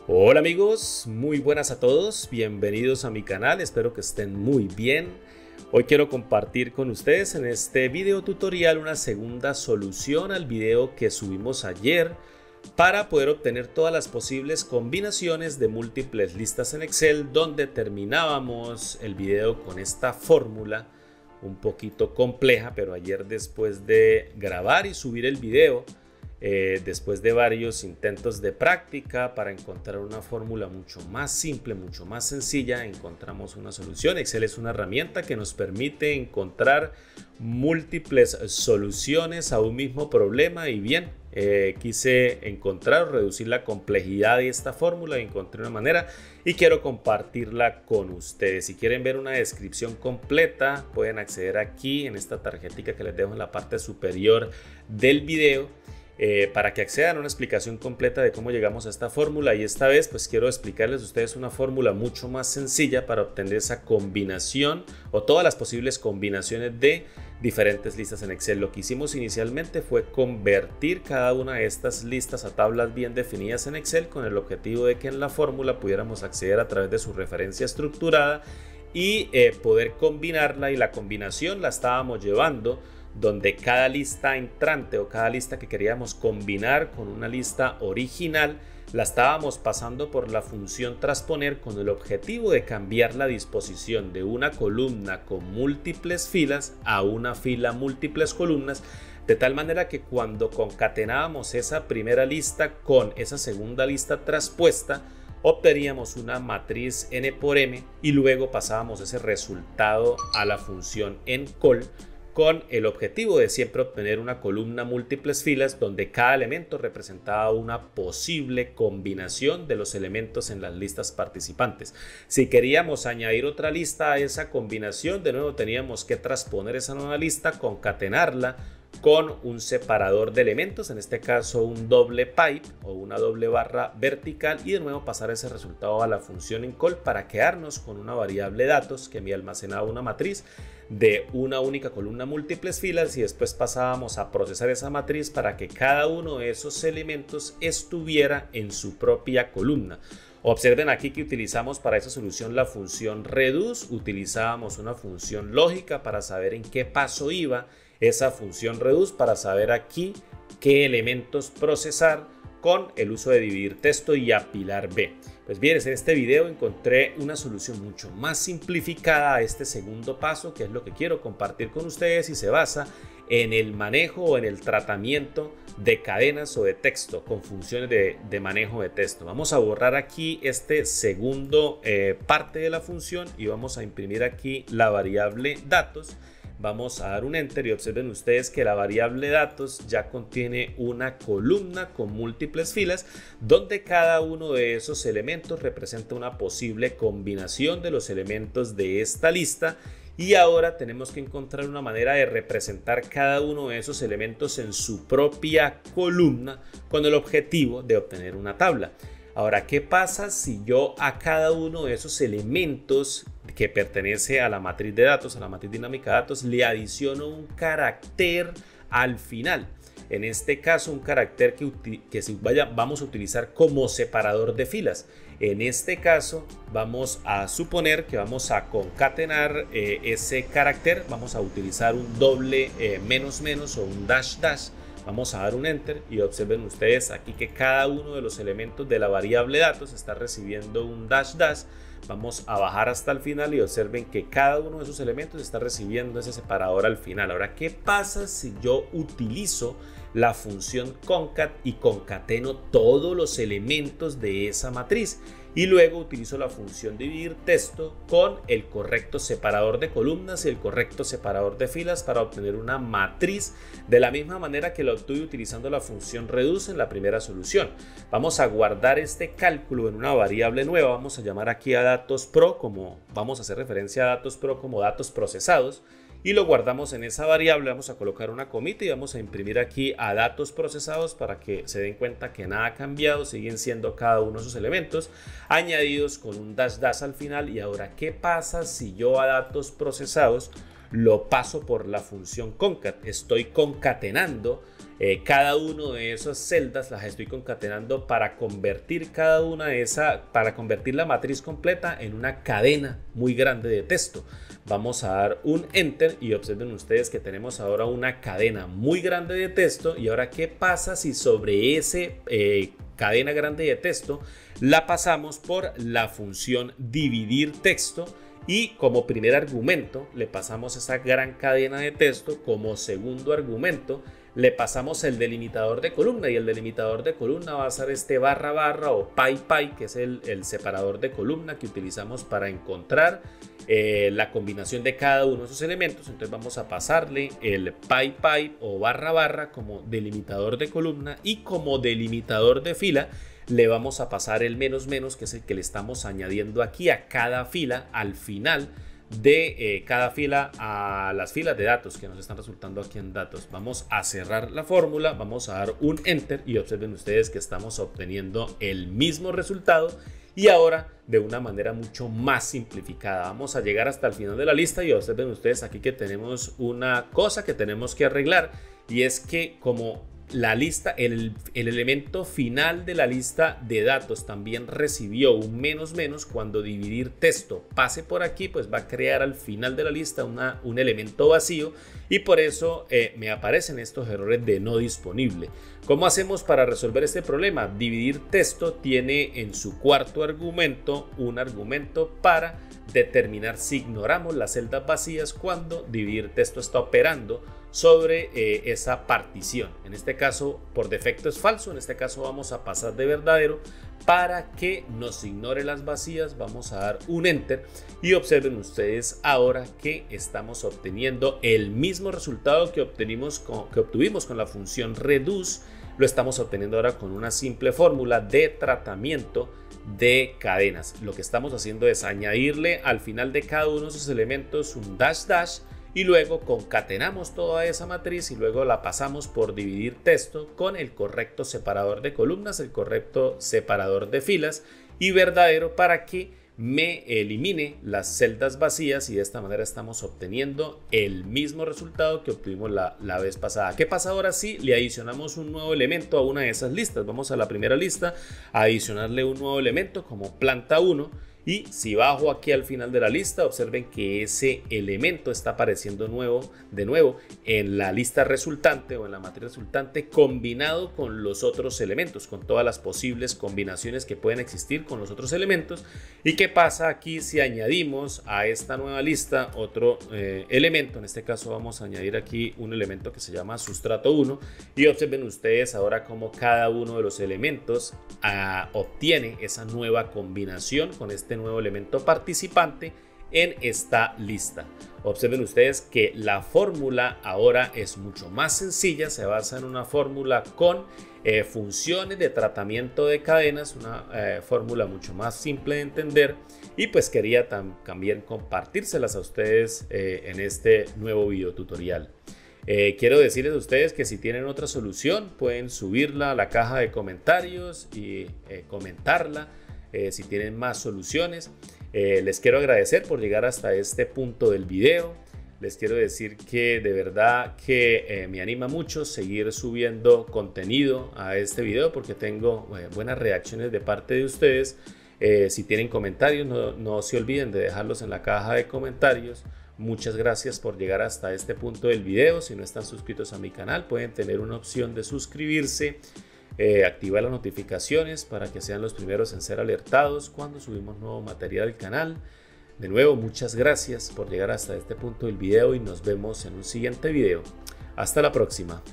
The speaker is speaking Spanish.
Hola amigos, muy buenas a todos, bienvenidos a mi canal, espero que estén muy bien. Hoy quiero compartir con ustedes en este video tutorial una segunda solución al video que subimos ayer para poder obtener todas las posibles combinaciones de múltiples listas en Excel, donde terminábamos el video con esta fórmula un poquito compleja, pero ayer después de grabar y subir el video, después de varios intentos de práctica para encontrar una fórmula mucho más simple, mucho más sencilla, encontramos una solución. Excel es una herramienta que nos permite encontrar múltiples soluciones a un mismo problema y bien, quise encontrar o reducir la complejidad de esta fórmula y encontré una manera y quiero compartirla con ustedes. Si quieren ver una descripción completa, pueden acceder aquí en esta tarjetita que les dejo en la parte superior del video. Para que accedan a una explicación completa de cómo llegamos a esta fórmula, y esta vez pues quiero explicarles a ustedes una fórmula mucho más sencilla para obtener esa combinación o todas las posibles combinaciones de diferentes listas en Excel. Lo que hicimos inicialmente fue convertir cada una de estas listas a tablas bien definidas en Excel con el objetivo de que en la fórmula pudiéramos acceder a través de su referencia estructurada y poder combinarla, y la combinación la estábamos llevando donde cada lista entrante o cada lista que queríamos combinar con una lista original la estábamos pasando por la función transponer con el objetivo de cambiar la disposición de una columna con múltiples filas a una fila múltiples columnas, de tal manera que cuando concatenábamos esa primera lista con esa segunda lista traspuesta, obteníamos una matriz n por m y luego pasábamos ese resultado a la función encol, con el objetivo de siempre obtener una columna múltiples filas donde cada elemento representaba una posible combinación de los elementos en las listas participantes. Si queríamos añadir otra lista a esa combinación, de nuevo teníamos que transponer esa nueva lista, concatenarla con un separador de elementos, en este caso un doble pipe o una doble barra vertical, y de nuevo pasar ese resultado a la función encol para quedarnos con una variable datos que me almacenaba una matriz de una única columna múltiples filas, y después pasábamos a procesar esa matriz para que cada uno de esos elementos estuviera en su propia columna. Observen aquí que utilizamos para esa solución la función reduce, utilizábamos una función lógica para saber en qué paso iba esa función reduce, para saber aquí qué elementos procesar con el uso de dividir texto y apilar B. Pues bien, en este video encontré una solución mucho más simplificada a este segundo paso, que es lo que quiero compartir con ustedes, y se basa en el manejo o en el tratamiento de cadenas o de texto con funciones de manejo de texto. Vamos a borrar aquí este segundo parte de la función y vamos a imprimir aquí la variable datos. Vamos a dar un enter y observen ustedes que la variable datos ya contiene una columna con múltiples filas donde cada uno de esos elementos representa una posible combinación de los elementos de esta lista. Y ahora tenemos que encontrar una manera de representar cada uno de esos elementos en su propia columna con el objetivo de obtener una tabla. Ahora, ¿qué pasa si yo a cada uno de esos elementos que pertenece a la matriz de datos, a la matriz dinámica de datos, le adiciono un carácter al final? En este caso, un carácter vamos a utilizar como separador de filas. En este caso, vamos a suponer que vamos a concatenar ese carácter, vamos a utilizar un doble menos menos o un dash dash. Vamos a dar un enter y observen ustedes aquí que cada uno de los elementos de la variable datos está recibiendo un dash dash. Vamos a bajar hasta el final y observen que cada uno de esos elementos está recibiendo ese separador al final. Ahora, ¿qué pasa si yo utilizo la función concat y concateno todos los elementos de esa matriz? Y luego utilizo la función dividir texto con el correcto separador de columnas y el correcto separador de filas para obtener una matriz de la misma manera que lo obtuve utilizando la función reduce en la primera solución. Vamos a guardar este cálculo en una variable nueva. Vamos a llamar aquí a datos pro, como vamos a hacer referencia a datos pro como datos procesados, y lo guardamos en esa variable. Vamos a colocar una comita y vamos a imprimir aquí a datos procesados para que se den cuenta que nada ha cambiado, siguen siendo cada uno de sus elementos añadidos con un dash dash al final. Y ahora, ¿qué pasa si yo a datos procesados lo paso por la función concat. Estoy concatenando cada una de esas celdas, las estoy concatenando para convertir para convertir la matriz completa en una cadena muy grande de texto. Vamos a dar un enter y observen ustedes que tenemos ahora una cadena muy grande de texto. Y ahora, ¿qué pasa si sobre ese cadena grande de texto la pasamos por la función dividir texto? Y como primer argumento le pasamos esa gran cadena de texto. Como segundo argumento le pasamos el delimitador de columna, y el delimitador de columna va a ser este barra barra o pi pi, que es el separador de columna que utilizamos para encontrar la combinación de cada uno de esos elementos. Entonces vamos a pasarle el pi pi o barra barra como delimitador de columna, y como delimitador de fila le vamos a pasar el menos menos, que es el que le estamos añadiendo aquí a cada fila al final de cada fila, a las filas de datos que nos están resultando aquí en datos. Vamos a cerrar la fórmula, vamos a dar un enter y observen ustedes que estamos obteniendo el mismo resultado, y ahora de una manera mucho más simplificada. Vamos a llegar hasta el final de la lista y observen ustedes aquí que tenemos una cosa que tenemos que arreglar, y es que como la lista, el elemento final de la lista de datos también recibió un menos menos, cuando dividir texto pase por aquí, pues va a crear al final de la lista un elemento vacío, y por eso me aparecen estos errores de no disponible. ¿Cómo hacemos para resolver este problema? Dividir texto tiene en su cuarto argumento un argumento para determinar si ignoramos las celdas vacías cuando dividir texto está operando sobre esa partición. En este caso por defecto es falso, en este caso vamos a pasar de verdadero. Para que nos ignore las vacías vamos a dar un enter y observen ustedes ahora que estamos obteniendo el mismo resultado que obtuvimos con la función reduce. Lo estamos obteniendo ahora con una simple fórmula de tratamiento de cadenas. Lo que estamos haciendo es añadirle al final de cada uno de esos elementos un dash dash, y luego concatenamos toda esa matriz y luego la pasamos por dividir texto con el correcto separador de columnas, el correcto separador de filas y verdadero, para que me elimine las celdas vacías, y de esta manera estamos obteniendo el mismo resultado que obtuvimos la vez pasada. ¿Qué pasa ahora si le adicionamos un nuevo elemento a una de esas listas? Vamos a la primera lista a adicionarle un nuevo elemento como planta 1. Y si bajo aquí al final de la lista, observen que ese elemento está apareciendo de nuevo en la lista resultante o en la matriz resultante, combinado con los otros elementos, con todas las posibles combinaciones que pueden existir con los otros elementos. ¿Y qué pasa aquí si añadimos a esta nueva lista otro elemento? En este caso vamos a añadir aquí un elemento que se llama sustrato 1, y observen ustedes ahora cómo cada uno de los elementos obtiene esa nueva combinación con este nuevo elemento participante en esta lista. Observen ustedes que la fórmula ahora es mucho más sencilla, se basa en una fórmula con funciones de tratamiento de cadenas, una fórmula mucho más simple de entender, y pues quería también compartírselas a ustedes en este nuevo video tutorial. Quiero decirles a ustedes que si tienen otra solución pueden subirla a la caja de comentarios y comentarla. Si tienen más soluciones, les quiero agradecer por llegar hasta este punto del video. Les quiero decir que de verdad que me anima mucho seguir subiendo contenido a este video, porque tengo buenas reacciones de parte de ustedes. Si tienen comentarios, no se olviden de dejarlos en la caja de comentarios. Muchas gracias por llegar hasta este punto del video. Si no están suscritos a mi canal, pueden tener una opción de suscribirse, activar las notificaciones para que sean los primeros en ser alertados cuando subimos nuevo material al canal. De nuevo, muchas gracias por llegar hasta este punto del video y nos vemos en un siguiente video. Hasta la próxima.